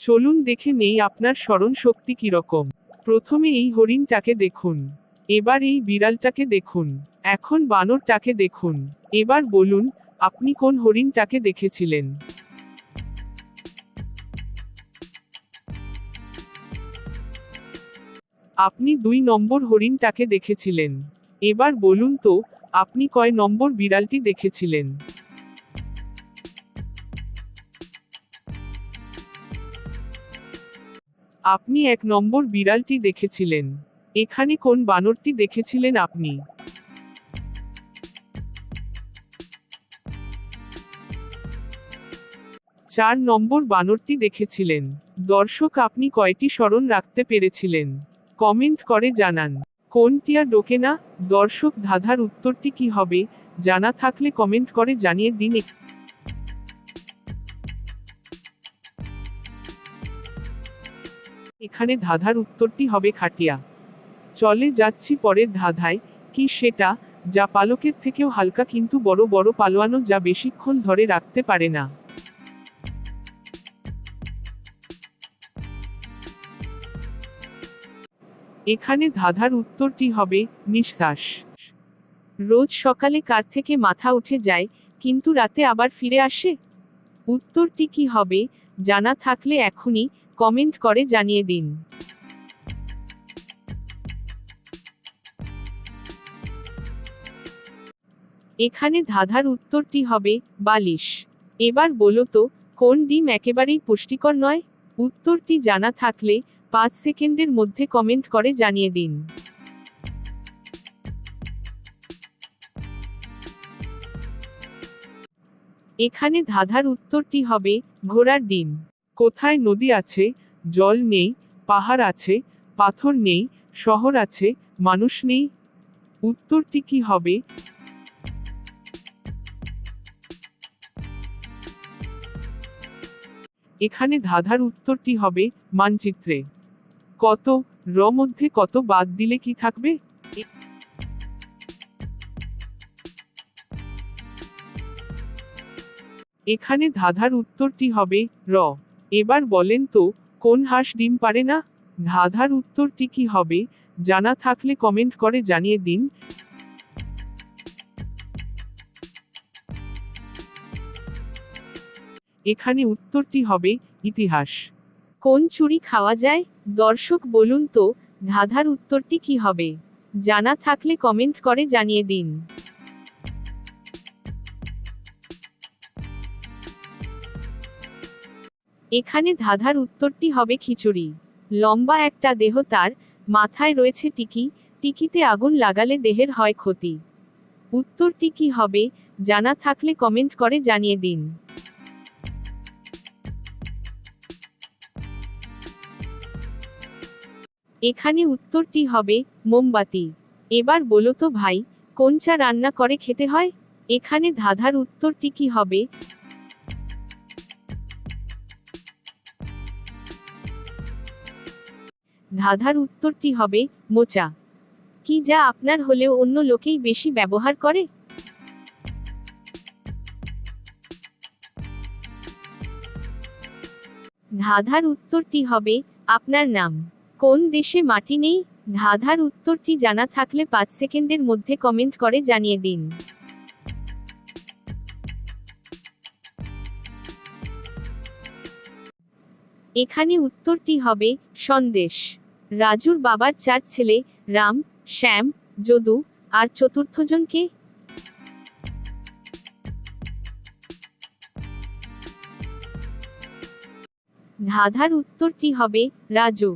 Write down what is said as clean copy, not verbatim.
চলুন দেখে নেই আপনার স্মরণ শক্তি কিরকম। প্রথমে এই হরিণটাকে দেখুন, এবার এই বিড়ালটাকে দেখুন, এখন বানরটাকে দেখুন। এবার বলুন, আপনি কোন হরিণটাকে দেখেছিলেন? আপনি 2 নম্বর হরিণটাকে দেখেছিলেন। এবার বলুন তো, আপনি কয় নম্বর বিড়ালটি দেখেছিলেন? আপনি 1 নম্বর বিড়ালটি দেখেছিলেন। এখানে কোন বানরটি দেখেছিলেন আপনি? চার নম্বর বানরটি দেখেছিলেন। দর্শক, আপনি কয়টি স্মরণ রাখতে পেরেছিলেন? কমেন্ট করে জানান। কোনটিয়া ডোকে না? দর্শক, ধাঁধার উত্তরটি কি হবে? জানা থাকলে কমেন্ট করে জানিয়ে দিন। এখানে ধাঁধার উত্তরটি হবে খাটিয়া। চলে যাচ্ছি পরের ধাঁধায়। কি সেটা? যা পালকের থেকেও হালকা কিন্তু বড় বড় পালোয়ানো যা বেশিক্ষণ ধরে রাখতে পারে না। এখানে ধাঁধার উত্তরটি হবে নিঃশ্বাস। রোজ সকালে কার থেকে মাথা উঠে যায়, কিন্তু রাতে আবার ফিরে আসে? উত্তরটি কি হবে? জানা থাকলে এখনই কমেন্ট করে জানিয়ে দিন। এখানে ধাঁধার উত্তরটি হবে বালিশ। এবার বলো তো, কোন ডিম একেবারেই পুষ্টিকর নয়? উত্তরটি জানা থাকলে 5 সেকেন্ডের মধ্যে কমেন্ট করে জানিয়ে দিন। এখানে ধাঁধার উত্তরটি হবে ঘোড়ার ডিম। কোথায় নদী আছে, জল নেই, পাহাড় আছে, পাথর নেই, শহর আছে, মানুষ নেই? উত্তরটি কি হবে? এখানে ধাঁধার উত্তরটি হবে মানচিত্রে। কত র মধ্যে কত বাদ দিলে কি থাকবে? এখানে ধাঁধার উত্তরটি হবে র। এবার বলেন তো, কোন হাঁস ডিম পারে না? ধাঁধার উত্তরটি কি হবে? জানা থাকলে কমেন্ট করে জানিয়ে দিন। এখানে উত্তরটি হবে ইতিহাস। কোন চুড়ি খাওয়া যায়? দর্শক, বলুন তো, ধাঁধার উত্তরটি কি হবে? জানা থাকলে কমেন্ট করে জানিয়ে দিন। এখানে ধাঁধার উত্তরটি হবে খিচুড়ি। লম্বা একটা দেহ তার, মাথায় রয়েছে টিকি, টিকিতে আগুন লাগালে দেহের হয় ক্ষতি। উত্তরটি কি হবে? জানা থাকলে কমেন্ট করে জানিয়ে দিন। এখানে উত্তরটি হবে মোমবাতি। এবার বলো তো ভাই, কোন চা রান্না করে খেতে হয়? এখানে ধাঁধার উত্তরটি কি হবে? ধাঁধার উত্তরটি হবে মোচা। কি যা আপনার হলেও অন্য লোকেই বেশি ব্যবহার করে? ধাঁধার উত্তরটি হবে আপনার নাম। কোন দেশে মাটি নেই? ধাঁধার উত্তরটি জানা থাকলে 5 সেকেন্ডের মধ্যে কমেন্ট করে জানিয়ে দিন। এখানে উত্তরটি হবে সন্দেশ। রাজুর বাবার 4 ছেলে, রাম, শ্যাম, যদু, আর চতুর্থজন কে? ধাঁধার উত্তরটি হবে রাজু।